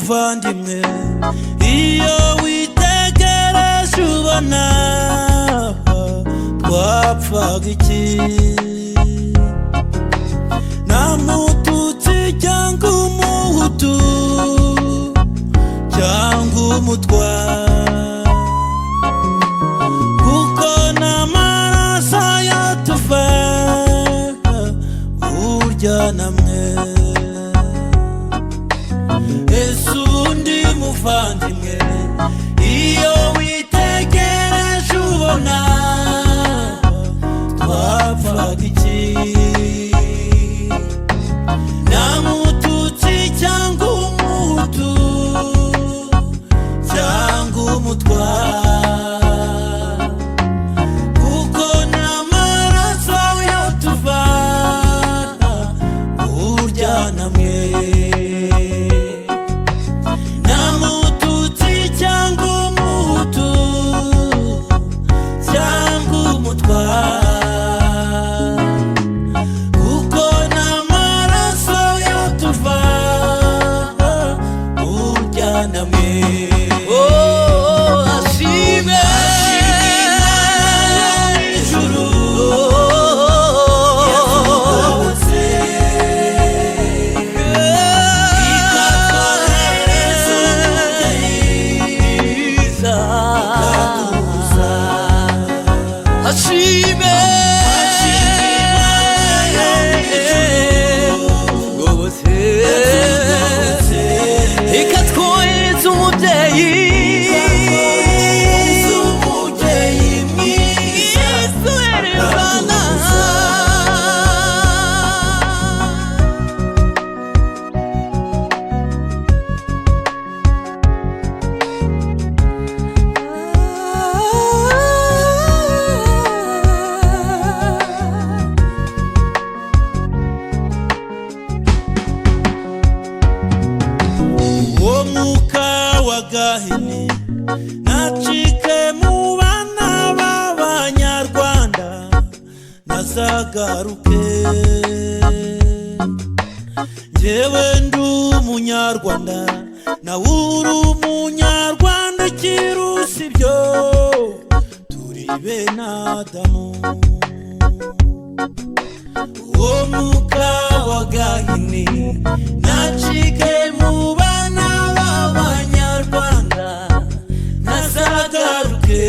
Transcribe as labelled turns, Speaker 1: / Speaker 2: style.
Speaker 1: muvandimwe iyo witegereje ubona twapfaga iki nta mututsi cyangwa umuhutu cyangwa umutwa kuko n'amaraso yatuva urya namwe ese undi muvandimwe iyo witegereje ubona twapfaga iki nta mututsi cyangwa umuhutu cyangwa umutwa kuko n'amaraso yatuva urya namwe nta mututsi cyangwa umuhutu cyangwa umutwa kuko n'amaraso yatuva urya namwe gahini nacike mu bana b'abanyarwanda nazagaruke njyewe ndi umunyarwanda nawe uri umunyarwanda kirusi ibyo turi bene Adamu uwo mwuka wa gahini nacike mu bana b'abanyarwanda nazagaruke